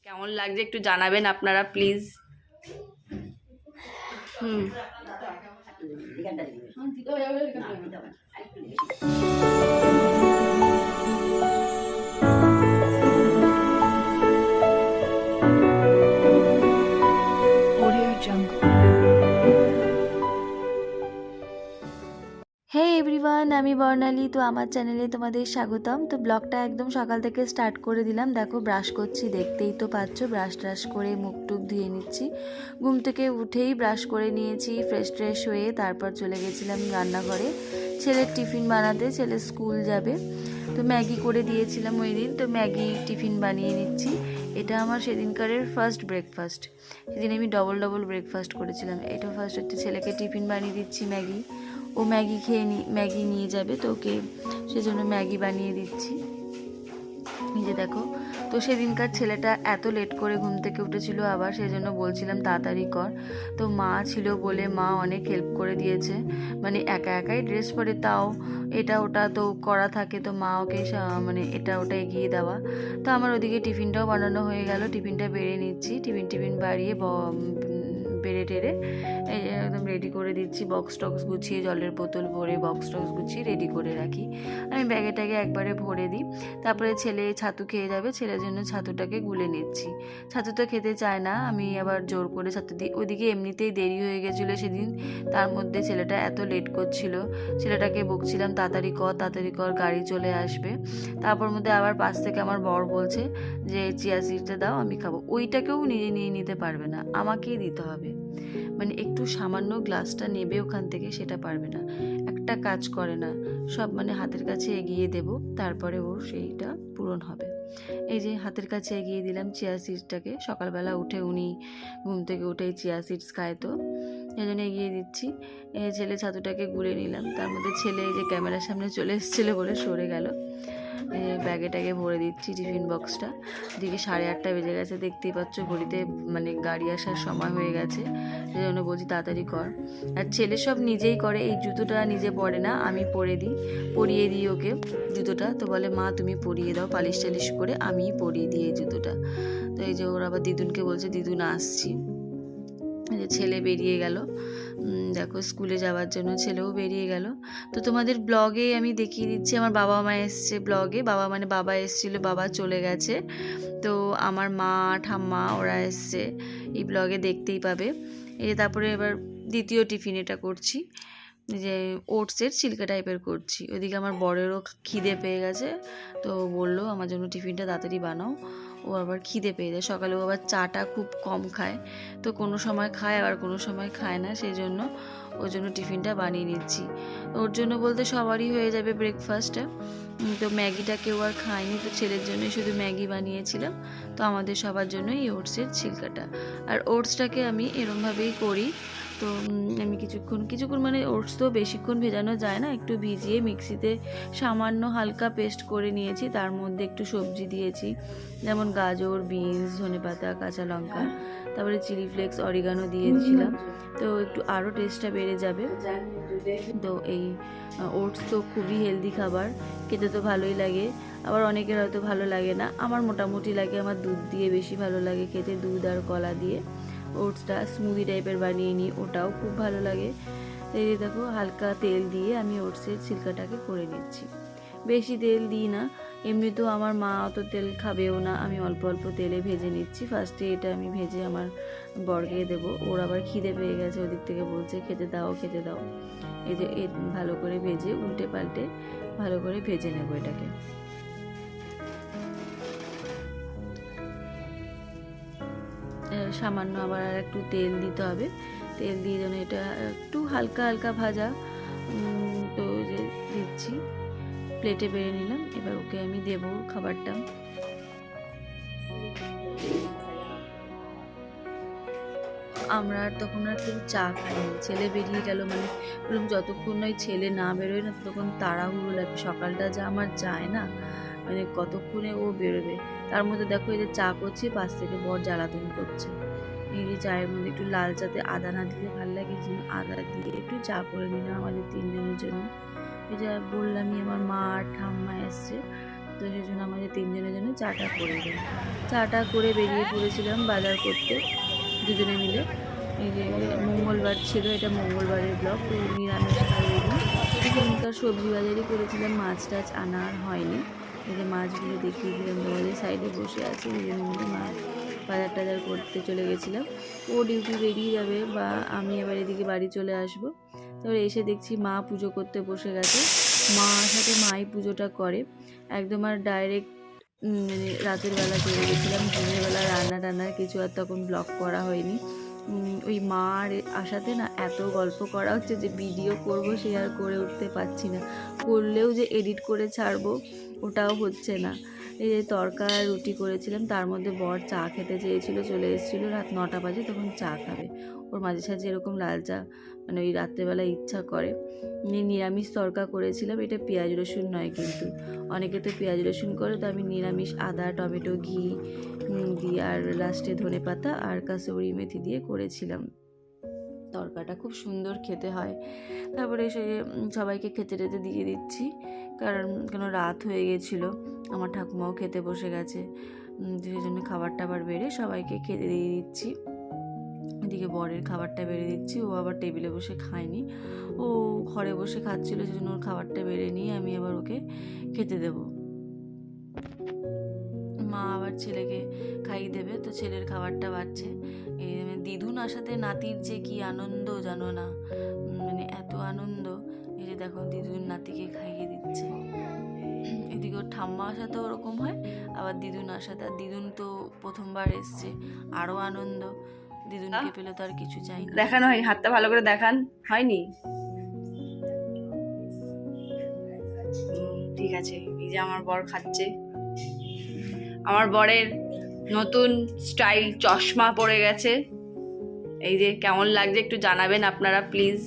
কেমন লাগছে একটু জানাবেন আপনারা প্লিজ। হুম। Audio Jungle. হে এভরিওয়ান, আমি বর্ণালী। তো আমার চ্যানেলে তোমাদের স্বাগতম। তো ব্লগটা একদম সকাল থেকে স্টার্ট করে দিলাম। দেখো ব্রাশ করছি, দেখতেই তো পাচ্ছ। ব্রাশ ট্রাশ করে মুখ টুক ধুয়ে নিচ্ছি। ঘুম থেকে উঠেই ব্রাশ করে নিয়েছি, ফ্রেশ ট্রেশ হয়ে তারপর চলে গেছিলাম রান্নাঘরে ছেলের টিফিন বানাতে। ছেলে স্কুল যাবে, তো ম্যাগি করে দিয়েছিলাম ওই দিন, তো ম্যাগি টিফিন বানিয়ে নিচ্ছি। এটা আমার সেদিনকারের ফার্স্ট ব্রেকফাস্ট। সেদিন আমি ডবল ডবল ব্রেকফাস্ট করেছিলাম। এটা ফার্স্ট হচ্ছে ছেলেকে টিফিন বানিয়ে দিচ্ছি ম্যাগি। ও ম্যাগি নিয়ে যাবে, তো ওকে সেজন্য ম্যাগি বানিয়ে দিচ্ছি। নিজে দেখো, তো সেদিনকার ছেলেটা এত লেট করে ঘুম থেকে উঠেছিল, আবার সেজন্য বলছিলাম তাড়াতাড়ি কর। তো মা ছিল বলে মা অনেক হেল্প করে দিয়েছে, মানে একা একাই ড্রেস পরে, তাও এটা ওটা তো করা থাকে, তো মা ওকে মানে এটা ওটা এগিয়ে দেওয়া। তো আমার ওদিকে টিফিনটাও বানানো হয়ে গেল, টিফিনটা বেড়ে নিচ্ছি। টিফিন বাড়িয়ে বেড়ে টেড়ে এই যে একদম রেডি করে দিচ্ছি। বক্স টক্স গুছিয়ে, জলের বোতল ভরে বক্স টক্স গুছিয়ে রেডি করে রাখি। আমি ব্যাগে ট্যাগে একবারে ভরে দিই। তারপরে ছেলে ছাতু খেয়ে যাবে, ছেলের জন্য ছাতুটাকে গুলে নিচ্ছি। ছাতু তো খেতে চায় না, আমি আবার জোর করে ছাতু দিই। ওইদিকে এমনিতেই দেরি হয়ে গেছিলো সেদিন, তার মধ্যে ছেলেটা এত লেট করছিল। ছেলেটাকে বকছিলাম তাড়াতাড়ি কর, গাড়ি চলে আসবে। তারপর মধ্যে আবার পাশ থেকে আমার বর বলছে যে চিয়া সিডটা দাও, আমি খাবো। ওইটাকেও নিজে নিয়ে নিতে পারবে না, আমাকেই দিতে হবে। মানে একটু সামান্য গ্লাসটা নেবে ওখান থেকে, সেটা পারবে না। একটা কাজ করে না, সব মানে হাতের কাছে এগিয়ে দেব, তারপরে ওর সেইটা পূরণ হবে। এই যে হাতের কাছে এগিয়ে দিলাম চিয়া সিডসটাকে। সকালবেলা উঠে উনি ঘুম থেকে উঠেই চিয়া সিডস খায়, তো এই জন্য এগিয়ে দিচ্ছি। ছেলে ছাতুটাকে গুলে নিলাম। তার মধ্যে ছেলে এই যে ক্যামেরার সামনে চলে এসেছিলো বলে সরে গেল। ব্যাগে ট্যাগে ভরে দিচ্ছি টিফিন বক্সটা। দিকে 8:30 বেজে গেছে, দেখতেই পাচ্ছ ঘড়িতে, মানে গাড়ি আসার সময় হয়ে গেছে। সেই জন্য বলছি তাড়াতাড়ি কর। আর ছেলে সব নিজেই করে, এই জুতোটা নিজে পরে না, আমি পরিয়ে দিই ওকে জুতোটা। তো বলে মা তুমি পরিয়ে দাও, পালিশ টালিশ করে আমিই পরিয়ে দিই এই জুতোটা। তো এই যে ওর আবার দিদুনকে বলছে দিদুন আসছি। ছেলে বেরিয়ে গেল, দেখো স্কুলে যাওয়ার জন্য ছেলেও বেরিয়ে গেল। তো তোমাদের ব্লগে আমি দেখিয়ে দিচ্ছি, আমার বাবা মা এসছে ব্লগে। বাবা এসেছিলো, বাবা চলে গেছে। তো আমার মা ঠাম্মা ওরা এসছে, এই ব্লগে দেখতেই পাবে। এই তারপরে এবার দ্বিতীয় টিফিন এটা করছি, যে ওটসের ছিলকা টাইপের করছি। ওইদিকে আমার বরেরও খিদে পেয়ে গেছে, তো বললো আমার জন্য টিফিনটা তাড়াতাড়ি বানাও। ও আবার খিদে পেয়ে যায়, সকালে ও আবার চাটা খুব কম খায়, তো কোনো সময় খায় আবার কোনো সময় খায় না, সেই জন্য ওর জন্য টিফিনটা বানিয়ে নিচ্ছি। ওর জন্য বলতে সবারই হয়ে যাবে ব্রেকফাস্টে। তো ম্যাগিটা কেউ আর খায়নি, তো ছেলের জন্যই শুধু ম্যাগি বানিয়েছিলাম। তো আমাদের সবার জন্যই এই ওটসের ছিলকাটা। আর ওটসটাকে আমি এরমভাবেই করি। তো আমি কিছুক্ষণ মানে ওটস তো বেশিক্ষণ ভেজানো যায় না, একটু ভিজিয়ে মিক্সিতে সামান্য হালকা পেস্ট করে নিয়েছি। তার মধ্যে একটু সবজি দিয়েছি, যেমন গাজর, বিনস, ধনেপাতা, কাঁচা লঙ্কা, তারপরে চিলি ফ্লেক্স, অরিগানো দিয়েছিলাম, তো একটু আরও টেস্টটা বেড়ে যাবে। তো এই ওটস তো খুবই হেলদি খাবার, খেতে তো ভালোই লাগে। আবার অনেকের হয়তো ভালো লাগে না, আমার মোটামুটি লাগে। আমার দুধ দিয়ে বেশি ভালো লাগে খেতে, দুধ আর কলা দিয়ে ওটসটা স্মুদি টাইপের বানিয়ে নিই, ওটাও খুব ভালো লাগে। এই দেখো হালকা তেল দিয়ে আমি ওটসের ছিলকাটাকে করে নিচ্ছি। বেশি তেল দিই না, এমনিতেও আমার মা অত তেল খাবেও না, আমি অল্প অল্প তেলে ভেজে নিচ্ছি। ফার্স্টে এটা আমি ভেজে আমার বরকে দেবো, ওর আবার খিদে পেয়ে গেছে, ওদিক থেকে বলছে খেতে দাও খেতে দাও। এই যে ভালো করে ভেজে উল্টে পাল্টে ভালো করে ভেজে নেবো এটাকে। সামান্য আবার আর একটু তেল দিতে হবে, তেল দিয়ে যেন এটা একটু হালকা হালকা ভাজা। তো যে দিচ্ছি, প্লেটে বেড়ে নিলাম। এবার ওকে আমি দেবো খাবারটা। আমরা আর তখন আর কেউ চা খাইনি, ছেলে বেরিয়ে গেল, মানে যতক্ষণ ওই ছেলে না বেরোয় না ততক্ষণ তাড়াহুড়ো লাগে। সকালটা যা আমার যায় না, মানে কতক্ষণে ও বেরোবে। তার মধ্যে দেখো এই যে চা করছি, পাশ থেকে বর জ্বালাতন করছে। এই যে চায়ের মধ্যে একটু লাল চাতে আদা না দিলে ভালো লাগে, আদা দিয়ে একটু চা করে নিলাম আমাদের 3 জনের জন্য। এই যে বললামই আমার মা আর ঠাম্মা এসছে, তো সেই জন্য আমাদের তিনজনের জন্য চাটা করে দিই। চাটা করে বেরিয়ে পড়েছিলাম বাজার করতে দুজনে মিলে। এই যে মঙ্গলবার ছিল, এটা মঙ্গলবারের ব্লগ, তো নিরামিষ খাইয়ে দিই। এখানকার সবজি বাজারই করেছিলাম, মাছ টাছ আনা আর হয়নি। এই যে মাছগুলো দেখিয়ে দিলাম তোমাদের, সাইডে বসে আছে দুজনে মিলে মাছ বাজার টাজার করতে চলে গেছিলাম। ও ডিউটি বেরিয়ে যাবে বা আমি এবার এদিকে বাড়ি চলে আসবো। তারপরে এসে দেখছি মা পুজো করতে বসে গেছে। মার সাথে মাই পুজোটা করে একদম। আর ডাইরেক্ট মানে রাতের বেলা চলে গেছিলাম, দিনের বেলা রান্না টান্নার কিছু আর তখন ব্লগ করা হয়নি। ওই মার আসাতে না এত গল্প করা হচ্ছে যে ভিডিও করব সে আর করে উঠতে পারছি না, করলেও যে এডিট করে ছাড়বো ওটাও হচ্ছে না। এই যে তরকা রুটি করেছিলাম, তার মধ্যে বর চা খেতে চেয়েছিল, চলে এসেছিলো রাত 9টা বাজে, তখন চা খাবে। ওর মাঝে সাঝে এরকম লাল চা মানে ওই রাত্রেবেলা ইচ্ছা করে। নিরামিষ তরকা করেছিলাম, এটা পেঁয়াজ রসুন নয় কিন্তু, অনেকে তো পেঁয়াজ রসুন করে, তো আমি নিরামিষ আদা টমেটো ঘি দিয়ে আর লাস্টে ধনেপাতা আর কাসুরি মেথি দিয়ে করেছিলাম। তরকাটা খুব সুন্দর খেতে হয়। তারপরে এসে সবাইকে খেতে টেতে দিয়ে দিচ্ছি, কারণ কেন রাত হয়ে গেছিলো, আমার ঠাকুমাও খেতে বসে গেছে, সেই জন্য খাবার টাবার বেড়ে সবাইকে খেতে দিয়ে দিচ্ছি। এদিকে বরের খাবারটা বেড়ে দিচ্ছি, ও আবার টেবিলে বসে খায়নি, ও ঘরে বসে খাচ্ছিলো, সেজন্য ওর খাবারটা বেড়ে নিয়ে আমি আবার ওকে খেতে দেবো। মা আবার ছেলেকে খাইয়ে দেবে, তো ছেলের খাবারটা বাড়ছে। দিদুন আসাতে নাতির যে কি আনন্দ জানো না, মানে এত আনন্দ। এই যে দেখো দিদুন নাতিকে খাইয়ে দিচ্ছে। এদিকে ওর ঠাম্মা আসাতেও ওরকম হয়, আবার দিদুন আসাতে, আর দিদুন তো প্রথমবার এসছে, আরও আনন্দ। দিদুনকে পেলে তো আর কিছু চাই না। দেখানো হয়, হাতটা ভালো করে দেখান হয়নি? ঠিক আছে। এই যে আমার বর খাচ্ছে, আমার বরের নতুন স্টাইল চশমা পড়ে গেছে। এই যে কেমন লাগছে একটু জানাবেন আপনারা প্লিজ।